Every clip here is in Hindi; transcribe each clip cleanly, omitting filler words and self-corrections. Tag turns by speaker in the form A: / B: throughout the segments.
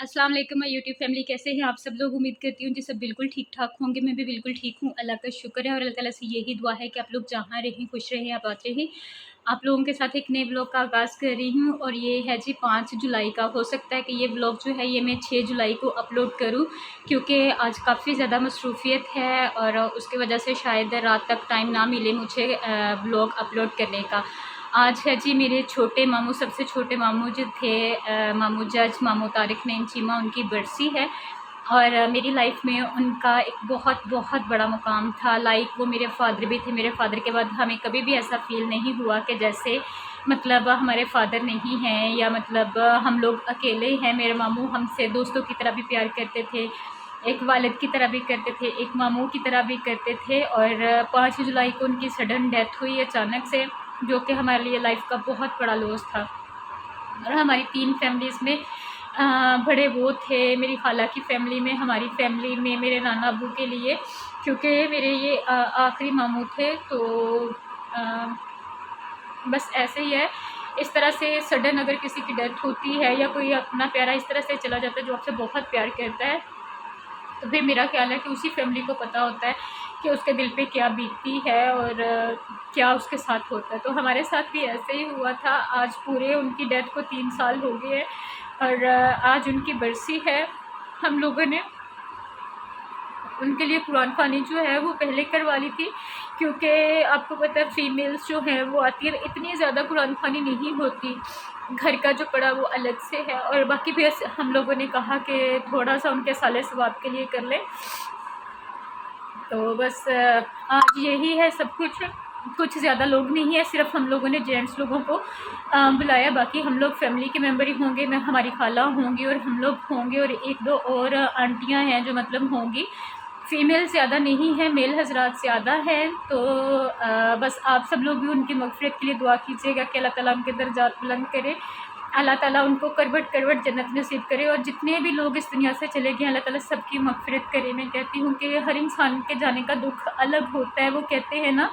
A: अस्सलाम वालेकुम माय यूट्यूब फैमिली, कैसे हैं आप सब लोग। उम्मीद करती हूँ कि सब बिल्कुल ठीक ठाक होंगे। मैं भी बिल्कुल ठीक हूँ, अल्लाह का शुक्र है। और अल्लाह ताला से यही दुआ है कि आप लोग जहाँ रहें खुश रहें, आबाद रहें। आप लोगों के साथ एक नए ब्लॉग का आगाज़ कर रही हूँ और ये है जी 5 जुलाई का। हो सकता है कि ये ब्लॉग जो है ये मैं 6 जुलाई को अपलोड करूँ, क्योंकि आज काफ़ी ज़्यादा मसरूफियत है और उसकी वजह से शायद रात तक टाइम ना मिले मुझे ब्लॉग अपलोड करने का। आज है जी मेरे छोटे मामू, सबसे छोटे मामू जो थे, मामू जज मामू तारिक नईम चीमा, उनकी बरसी है। और मेरी लाइफ में उनका एक बहुत बहुत बड़ा मुकाम था। लाइक वो मेरे फादर भी थे। मेरे फादर के बाद हमें कभी भी ऐसा फ़ील नहीं हुआ कि जैसे मतलब हमारे फादर नहीं हैं या मतलब हम लोग अकेले हैं। मेरे मामू हमसे दोस्तों की तरह भी प्यार करते थे, एक वालिद की तरह भी करते थे, एक मामू की तरह भी करते थे। और 5 जुलाई को उनकी सडन डेथ हुई अचानक से, जो कि हमारे लिए लाइफ का बहुत बड़ा लॉस था। और हमारी 3 फैमिलीज़ में बड़े वो थे। मेरी खाला की फ़ैमिली में, हमारी फ़ैमिली में, मेरे नाना अब्बू के लिए, क्योंकि मेरे ये आखिरी मामू थे। तो अ, बस ऐसे ही है। इस तरह से सडन अगर किसी की डेथ होती है या कोई अपना प्यारा इस तरह से चला जाता है जो आपसे बहुत प्यार करता है, तो फिर मेरा ख़्याल है कि उसी फैमिली को पता होता है कि उसके दिल पे क्या बीतती है और क्या उसके साथ होता है। तो हमारे साथ भी ऐसे ही हुआ था। आज पूरे उनकी डेथ को 3 साल हो गए हैं और आज उनकी बरसी है। हम लोगों ने उनके लिए कुरान ख़वानी जो है वो पहले करवा ली थी, क्योंकि आपको पता है फ़ीमेल्स जो हैं वो आती है, इतनी ज़्यादा कुरान ख़वानी नहीं होती। घर का जो पड़ा वो अलग से है और बाकी भी हम लोगों ने कहा कि थोड़ा-सा उनके साले सवाब के लिए कर लें। तो बस आज यही है सब कुछ। कुछ ज़्यादा लोग नहीं है, सिर्फ़ हम लोगों ने जेंट्स लोगों को बुलाया। बाकी हम लोग फैमिली के मेंबर ही होंगे। मैं, हमारी खाला होंगी और हम लोग होंगे और 1-2 और आंटियाँ हैं जो मतलब होंगी। फ़ीमेल ज़्यादा नहीं है, मेल हज़रात ज़्यादा हैं। तो बस आप सब लोग भी उनकी मग़फ़िरत के लिए दुआ कीजिएगा कि अल्लाह ताला उनके दर्जात बुलंद करे। अल्लाह ताला उनको करवट करवट जन्नत नसीब करे। और जितने भी लोग इस दुनिया से चले गए, अल्लाह ताला सबकी मग़फ़िरत करे। मैं कहती हूँ कि हर इंसान के जाने का दुःख अलग होता है। वो कहते हैं ना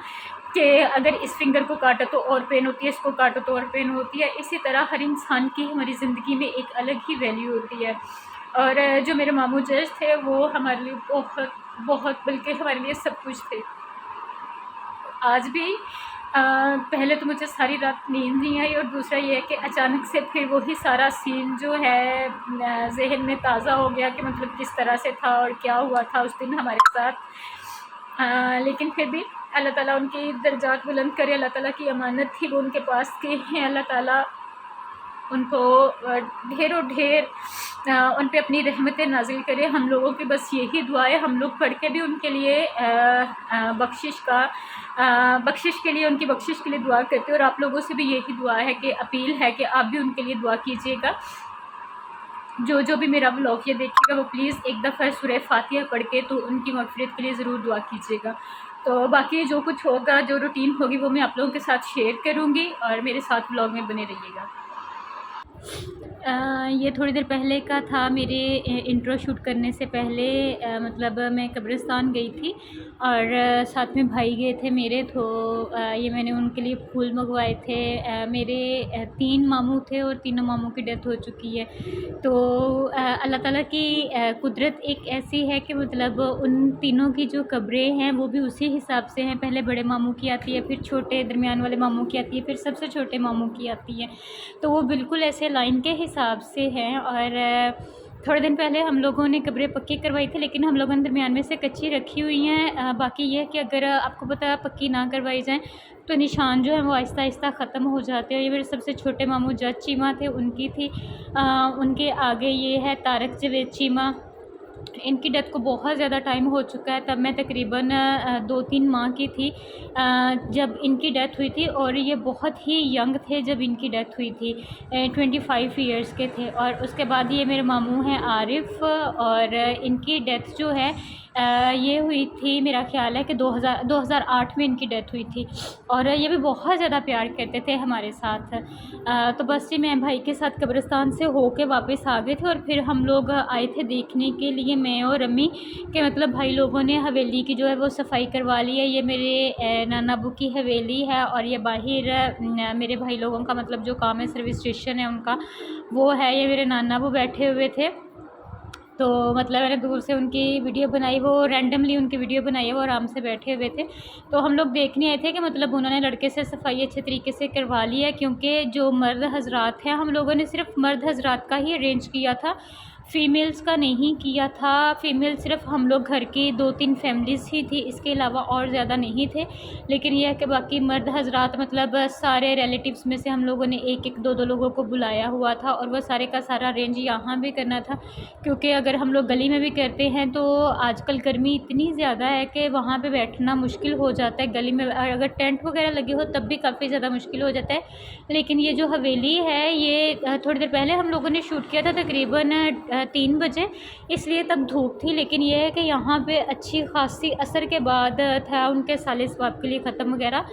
A: कि अगर इस फिंगर को काटो तो और पेन होती है, इसको काटो तो और पेन होती है। इसी तरह हर इंसान की हमारी ज़िंदगी में एक अलग ही वैल्यू होती है। और जो मेरे मामू जज थे वो हमारे लिए बहुत बहुत, बल्कि हमारे लिए सब कुछ थे। आज भी पहले तो मुझे सारी रात नींद नहीं आई और दूसरा ये है कि अचानक से फिर वही सारा सीन जो है ज़हन में ताज़ा हो गया कि मतलब किस तरह से था और क्या हुआ था उस दिन हमारे साथ। लेकिन फिर भी अल्लाह ताला उनकी दर्जात बुलंद करे। अल्लाह ताला की अमानत थी, वो उनके पास के हैं। अल्लाह ताला उनको ढेरों ढेर उन पे अपनी रहमतें नाज़िल करे। हम लोगों की बस यही दुआ है। हम लोग पढ़ के भी उनके लिए बख्शिश के लिए, उनकी बख्शिश के लिए दुआ करते हैं। और आप लोगों से भी यही दुआ है कि अपील है कि आप भी उनके लिए दुआ कीजिएगा। जो भी मेरा व्लॉग ये देखिएगा वो प्लीज़ एक दफ़ा सूरह फ़ातिहा पढ़ के तो उनकी मग़फ़िरत के लिए ज़रूर दुआ कीजिएगा। तो बाकी जो कुछ होगा, जो रूटीन होगी, वो मैं आप लोगों के साथ शेयर करूँगी और मेरे साथ व्लॉग में बने रहिएगा। ये थोड़ी देर पहले का था। मेरे इंट्रो शूट करने से पहले मतलब मैं कब्रिस्तान गई थी और साथ में भाई गए थे मेरे। तो ये मैंने उनके लिए फूल मंगवाए थे। मेरे 3 मामू थे और तीनों मामू की डेथ हो चुकी है। तो अल्लाह ताला की कुदरत एक ऐसी है कि मतलब उन तीनों की जो कब्रें हैं वो भी उसी हिसाब से हैं। पहले बड़े मामू की आती है, फिर छोटे दरमियान वाले मामू की आती है, फिर सबसे छोटे मामू की आती है। तो वो बिल्कुल ऐसे लाइन के हिसाब से हैं। और थोड़े दिन पहले हम लोगों ने कब्रें पक्की करवाई थी, लेकिन हम लोगों ने दरमियान में से कच्ची रखी हुई हैं। बाकी ये है कि अगर आपको पता है पक्की ना करवाई जाए तो निशान जो है वो आहिस्ता आहिस्ता ख़त्म हो जाते हैं। ये मेरे सबसे छोटे मामू जज चीमा थे, उनकी थी। उनके आगे ये है तारक जवेद चीमा। इनकी डेथ को बहुत ज़्यादा टाइम हो चुका है। तब मैं तकरीबन 2-3 माह की थी जब इनकी डेथ हुई थी। और ये बहुत ही यंग थे जब इनकी डेथ हुई थी, 25 ईयर्स के थे। और उसके बाद ये मेरे मामू हैं आरिफ़, और इनकी डेथ जो है ये हुई थी, मेरा ख़्याल है कि 2008 में इनकी डेथ हुई थी। और ये भी बहुत ज़्यादा प्यार करते थे हमारे साथ। तो बस जी मैं भाई के साथ कब्रिस्तान से होके वापस आ गए थे और फिर हम लोग आए थे देखने के लिए, मैं और अम्मी, कि मतलब भाई लोगों ने हवेली की जो है वो सफाई करवा ली है। ये मेरे नाना अबू की हवेली है और ये बाहर मेरे भाई लोगों का मतलब जो काम है सर्विस स्टेशन है उनका, वो है। ये मेरे नाना अबू बैठे हुए थे तो मतलब मैंने दूर से उनकी वीडियो बनाई, वो रैंडमली उनकी वीडियो बनाई है, वो आराम से बैठे हुए थे। तो हम लोग देखने आए थे कि मतलब उन्होंने लड़के से सफाई अच्छे तरीके से करवा ली है, क्योंकि जो मर्द हज़रात हैं, हम लोगों ने सिर्फ मर्द हज़रात का ही अरेंज किया था, फ़ीमेल्स का नहीं किया था। फ़ीमेल सिर्फ हम लोग घर की 2-3 फैमिलीज़ ही थी, इसके अलावा और ज़्यादा नहीं थे। लेकिन यह है कि बाकी मर्द हज़रात मतलब सारे रिलेटिव्स में से हम लोगों ने 1-1, 2-2 लोगों को बुलाया हुआ था, और वह सारे का सारा अरेंज यहाँ भी करना था, क्योंकि अगर हम लोग गली में भी करते हैं तो आजकल गर्मी इतनी ज़्यादा है कि वहाँ पे बैठना मुश्किल हो जाता है गली में, और अगर टेंट वगैरह लगे हो तब भी काफ़ी ज़्यादा मुश्किल हो जाता है। लेकिन ये जो हवेली है, ये थोड़ी देर पहले हम लोगों ने शूट किया था, तकरीबन 3 बजे, इसलिए तब धूप थी। लेकिन ये है कि यहाँ पे अच्छी खासी असर के बाद था उनके साले सवाब के लिए ख़त्म वगैरह,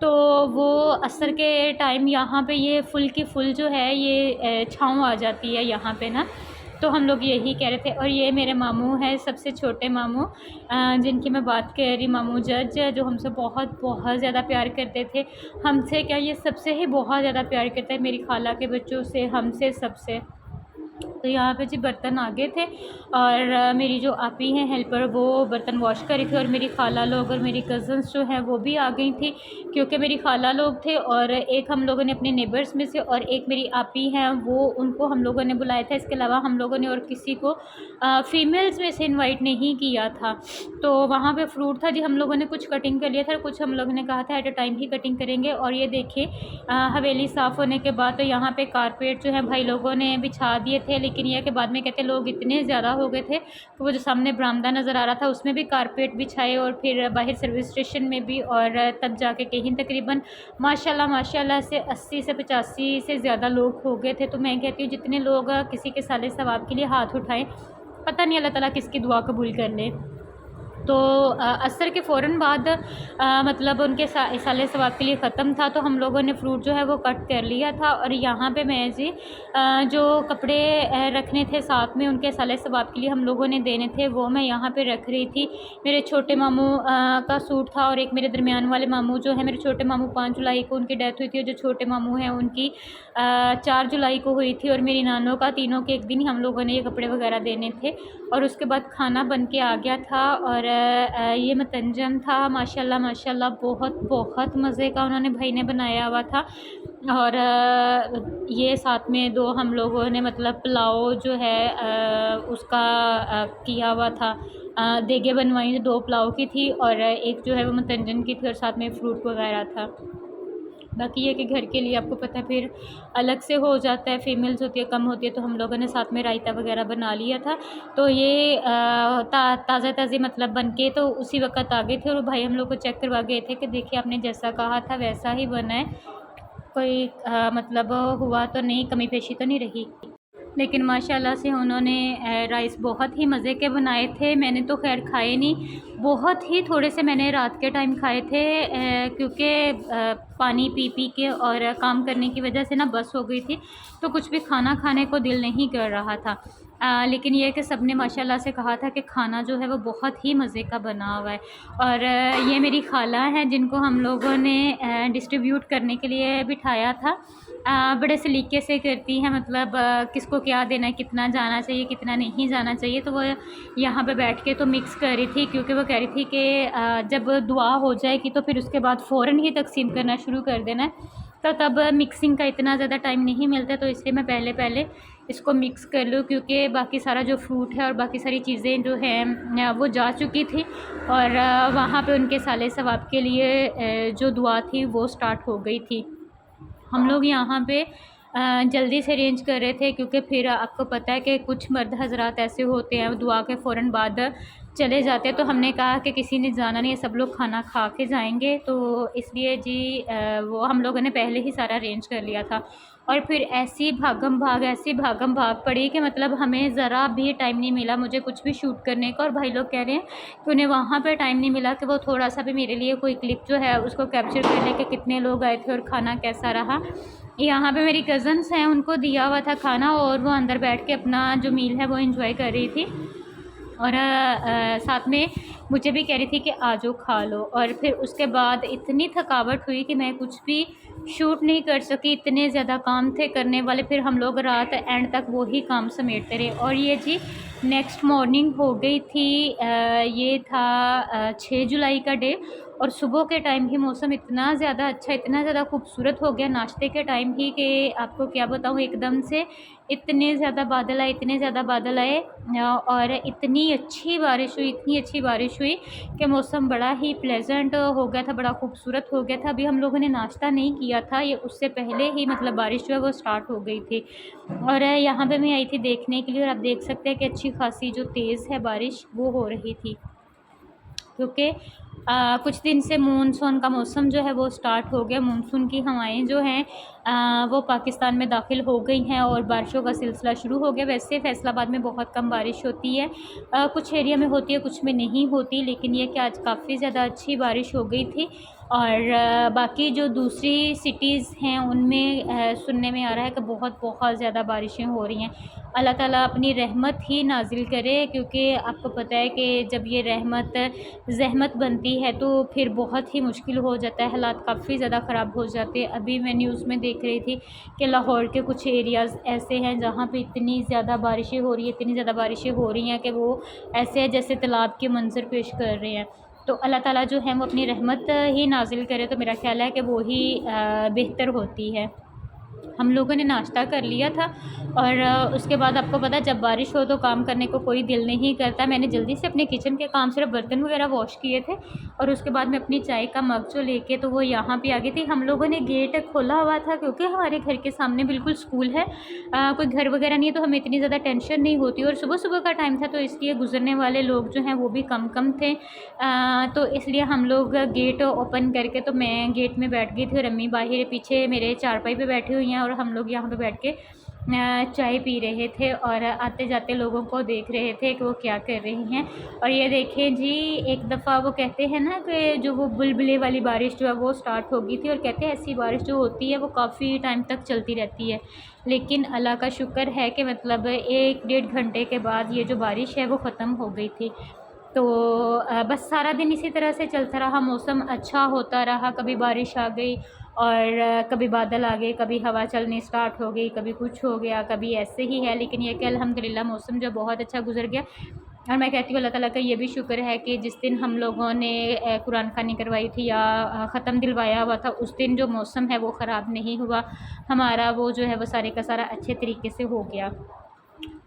A: तो वो असर के टाइम यहाँ पे ये फुल की फुल जो है ये छाँव आ जाती है यहाँ पे ना। तो हम लोग यही कह रहे थे। और ये मेरे मामू हैं, सबसे छोटे मामू, जिनकी मैं बात कर रही, मामू जज, जो हमसे बहुत बहुत ज़्यादा प्यार करते थे। हमसे क्या, ये सबसे ही बहुत ज़्यादा प्यार करते हैं, मेरी खाला के बच्चों से, हमसे, सबसे। तो यहाँ पे जी बर्तन आ गए थे, और मेरी जो आपी हैं हेल्पर, वो बर्तन वॉश कर रही थी, और मेरी खाला लोग और मेरी कज़न्स जो हैं वो भी आ गई थी, क्योंकि मेरी खाला लोग थे, और एक हम लोगों ने अपने नेबर्स में से, और एक मेरी आपी हैं, वो उनको हम लोगों ने बुलाया था। इसके अलावा हम लोगों ने और किसी को फ़ीमेल्स में से इनवाइट नहीं किया था। तो वहाँ पे फ्रूट था जी, हम लोगों ने कुछ कटिंग कर लिया था, कुछ हम लोगों ने कहा था at a time he cutting करेंगे। और ये देखिए हवेली साफ़ होने के बाद तो यहाँ पे कारपेट जो है भाई लोगों ने बिछा दिए थे, लेकिन यह कि बाद में कहते लोग इतने ज़्यादा हो गए थे, तो वो जो सामने बरामदा नज़र आ रहा था उसमें भी कारपेट बिछाए, और फिर बाहर सर्विस स्टेशन में भी, और तब जाके कहीं तकरीबन माशाल्लाह से 80 से 85 से ज़्यादा लोग हो गए थे। तो मैं कहती हूँ जितने लोग किसी के साले सवाब के लिए हाथ उठाएं, पता नहीं अल्लाह ताला किसकी दुआ कबूल कर ले। तो असर के फ़ौरन बाद मतलब उनके साले सवाब के लिए ख़त्म था, तो हम लोगों ने फ्रूट जो है वो कट कर लिया था। और यहाँ पे मैं जी जो कपड़े रखने थे साथ में उनके साले सवाब के लिए हम लोगों ने देने थे, वो मैं यहाँ पे रख रही थी। मेरे छोटे मामू का सूट था, और एक मेरे दरमियान वाले मामू जो है, मेरे छोटे मामू 5 जुलाई को उनकी डेथ हुई थी, और जो छोटे मामू हैं उनकी 4 जुलाई को हुई थी, और मेरी नानों का, तीनों के एक दिन ही हम लोगों ने ये कपड़े वगैरह देने थे। और उसके बाद खाना बन के आ गया था, और ये मतंजन था, माशाल्लाह बहुत बहुत मज़े का उन्होंने भाई ने बनाया हुआ था। और ये साथ में 2 हम लोगों ने मतलब पुलाव जो है उसका किया हुआ था, देगे बनवाई 2 पुलाव की थी, और एक जो है वो मतंजन की थी, और साथ में फ्रूट वगैरह था। बाकी ये कि घर के लिए आपको पता है फिर अलग से हो जाता है, फीमेल्स होती है, कम होती है, तो हम लोगों ने साथ में रायता वगैरह बना लिया था। तो ये ताज़ा मतलब बन के तो उसी वक्त आ गए थे, और भाई हम लोग को चेक करवा गए थे कि देखिए आपने जैसा कहा था वैसा ही बना है, कोई मतलब हुआ तो नहीं, कमी पेशी तो नहीं रही। लेकिन माशाल्लाह से उन्होंने राइस बहुत ही मज़े के बनाए थे। मैंने तो खैर खाए नहीं, बहुत ही थोड़े से मैंने रात के टाइम खाए थे, क्योंकि पानी पी पी के और काम करने की वजह से ना बस हो गई थी, तो कुछ भी खाना खाने को दिल नहीं कर रहा था। लेकिन ये है कि सब ने माशाल्लाह से कहा था कि खाना जो है वो बहुत ही मज़े का बना हुआ है। और ये मेरी खाला हैं जिनको हम लोगों ने डिस्ट्रीब्यूट करने के लिए बिठाया था। बड़े सलीके से करती हैं, मतलब किसको क्या देना है, कितना जाना चाहिए, कितना नहीं जाना चाहिए। तो वो यहाँ पे बैठ के तो मिक्स कर रही थी, क्योंकि वो कह रही थी कि जब दुआ हो जाएगी तो फिर उसके बाद फ़ौरन ही तकसीम करना शुरू कर देना है, तो तब मिक्सिंग का इतना ज़्यादा टाइम नहीं मिलता, तो इसलिए मैं पहले इसको मिक्स कर लूँ, क्योंकि बाकी सारा जो फ्रूट है और बाकी सारी चीज़ें जो हैं वो जा चुकी थी, और वहाँ पे उनके साले सवाब के लिए जो दुआ थी वो स्टार्ट हो गई थी। हम लोग यहाँ पे जल्दी से अरेंज कर रहे थे, क्योंकि फिर आपको पता है कि कुछ मर्द हज़रात ऐसे होते हैं दुआ के फ़ौरन बाद चले जाते हैं, तो हमने कहा कि किसी ने जाना नहीं है, सब लोग खाना खा के जाएंगे, तो इसलिए जी वो हम लोगों ने पहले ही सारा अरेंज कर लिया था। और फिर ऐसी भागम भाग पड़ी कि मतलब हमें ज़रा भी टाइम नहीं मिला मुझे कुछ भी शूट करने का। और भाई लोग कह रहे हैं कि उन्हें वहाँ पर टाइम नहीं मिला कि वो थोड़ा सा भी मेरे लिए कोई क्लिप जो है उसको कैप्चर कर ले कि कितने लोग आए थे और खाना कैसा रहा। यहाँ पे मेरी कज़न्स हैं, उनको दिया हुआ था खाना, और वो अंदर बैठ के अपना जो मील है वो एंजॉय कर रही थी, और साथ में मुझे भी कह रही थी कि आ जाओ खा लो। और फिर उसके बाद इतनी थकावट हुई कि मैं कुछ भी शूट नहीं कर सकी, इतने ज़्यादा काम थे करने वाले। फिर हम लोग रात एंड तक वही काम समेटते रहे। और ये जी नेक्स्ट मॉर्निंग हो गई थी। ये था 6 जुलाई का डे, और सुबह के टाइम ही मौसम इतना ज़्यादा अच्छा, इतना ज़्यादा खूबसूरत हो गया नाश्ते के टाइम ही कि आपको क्या बताऊँ, एकदम से इतने ज़्यादा बादल आए, इतने ज़्यादा बादल आए, और इतनी अच्छी बारिश हुई, इतनी अच्छी बारिश हुई कि मौसम बड़ा ही प्लेजेंट हो गया था, बड़ा खूबसूरत हो गया था। अभी हम लोगों ने नाश्ता नहीं किया था, ये उससे पहले ही मतलब बारिश जो है वो स्टार्ट हो गई थी। और यहाँ पे मैं आई थी देखने के लिए, और आप देख सकते हैं कि अच्छी खासी जो तेज़ है बारिश वो हो रही थी, क्योंकि कुछ दिन से मानसून का मौसम जो है वो स्टार्ट हो गया। मानसून की हवाएं जो हैं वो पाकिस्तान में दाखिल हो गई हैं और बारिशों का सिलसिला शुरू हो गया। वैसे फैसलाबाद में बहुत कम बारिश होती है, कुछ एरिया में होती है, कुछ में नहीं होती, लेकिन ये कि आज काफ़ी ज़्यादा अच्छी बारिश हो गई थी। और बाकी जो दूसरी सिटीज़ हैं उनमें सुनने में आ रहा है कि बहुत बहुत ज़्यादा बारिशें हो रही हैं। अल्लाह ताला अपनी रहमत ही नाज़िल करे, क्योंकि आपको पता है कि जब ये रहमत ज़हमत बनती है तो फिर बहुत ही मुश्किल हो जाता है, हालात काफ़ी ज़्यादा ख़राब हो जाते हैं। अभी मैं न्यूज़ में देख रही थी कि लाहौर के कुछ एरियाज़ ऐसे हैं जहाँ पे इतनी ज़्यादा बारिशें हो रही हैं, इतनी ज़्यादा बारिशें हो रही हैं कि वो ऐसे है जैसे तालाब के मंज़र पेश कर रहे हैं। तो अल्लाह ताला जो है वो अपनी रहमत ही नाज़िल करे, तो मेरा ख़्याल है कि वो ही बेहतर होती है। हम लोगों ने नाश्ता कर लिया था, और उसके बाद आपको पता है जब बारिश हो तो काम करने को कोई दिल नहीं करता। मैंने जल्दी से अपने किचन के काम, सिर्फ बर्तन वगैरह वॉश किए थे, और उसके बाद मैं अपनी चाय का मग जो लेके तो वो यहाँ पे आ गई थी। हम लोगों ने गेट खोला हुआ था क्योंकि हमारे घर के सामने बिल्कुल स्कूल है, कोई घर वगैरह नहीं है, तो हमें इतनी ज़्यादा टेंशन नहीं होती, और सुबह सुबह का टाइम था तो इसलिए गुजरने वाले लोग जो हैं वो भी कम कम थे। तो इसलिए हम लोग गेट ओपन करके, तो मैं गेट में बैठ गई थी और अम्मी बाहर पीछे मेरे चारपाई पे बैठी हुई हैं, और हम लोग यहाँ पे बैठ के चाय पी रहे थे और आते जाते लोगों को देख रहे थे कि वो क्या कर रही हैं। और ये देखें जी, एक दफ़ा वो कहते हैं ना कि जो वो बुलबुले वाली बारिश जो है वो स्टार्ट हो गई थी, और कहते हैं ऐसी बारिश जो होती है वो काफ़ी टाइम तक चलती रहती है, लेकिन अल्लाह का शुक्र है कि मतलब 1 डेढ़ घंटे के बाद ये जो बारिश है वो ख़त्म हो गई थी। तो बस सारा दिन इसी तरह से चलता रहा, मौसम अच्छा होता रहा, कभी बारिश आ गई और कभी बादल आ गए, कभी हवा चलनी स्टार्ट हो गई, कभी कुछ हो गया, कभी ऐसे ही है। लेकिन ये कि अल्हम्दुलिल्लाह मौसम जो बहुत अच्छा गुजर गया, और मैं कहती हूँ अल्लाह ताला का ये भी शुक्र है कि जिस दिन हम लोगों ने कुरान ख़ानी करवाई थी या ख़त्म दिलवाया हुआ था, उस दिन जो मौसम है वो ख़राब नहीं हुआ हमारा, वो जो है वो सारे का सारा अच्छे तरीके से हो गया।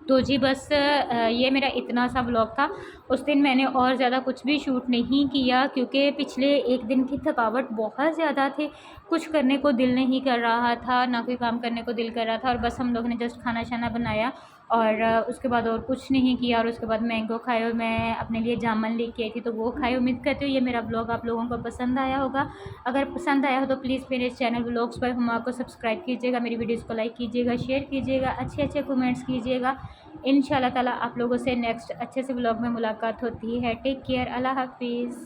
A: तो जी बस ये मेरा इतना सा व्लॉग था। उस दिन मैंने और ज़्यादा कुछ भी शूट नहीं किया, क्योंकि पिछले एक दिन की थकावट बहुत ज़्यादा थी, कुछ करने को दिल नहीं कर रहा था, ना कोई काम करने को दिल कर रहा था, और बस हम लोग ने जस्ट खाना शाना बनाया और उसके बाद और कुछ नहीं किया। और उसके बाद मैंगो खाए, और मैं अपने लिए जामुन लेके आई थी तो वो खाए। उम्मीद करती हूँ ये मेरा ब्लॉग आप लोगों को पसंद आया होगा। अगर पसंद आया हो तो प्लीज़ मेरे चैनल व्लॉग्स बाय हुमा को सब्सक्राइब कीजिएगा, मेरी वीडियोज़ को लाइक कीजिएगा, शेयर कीजिएगा, अच्छे अच्छे कमेंट्स कीजिएगा। इंशाल्लाह ताला आप लोगों से नेक्स्ट अच्छे से व्लॉग में मुलाकात होती है। टेक केयर, अल्लाह हाफिज़।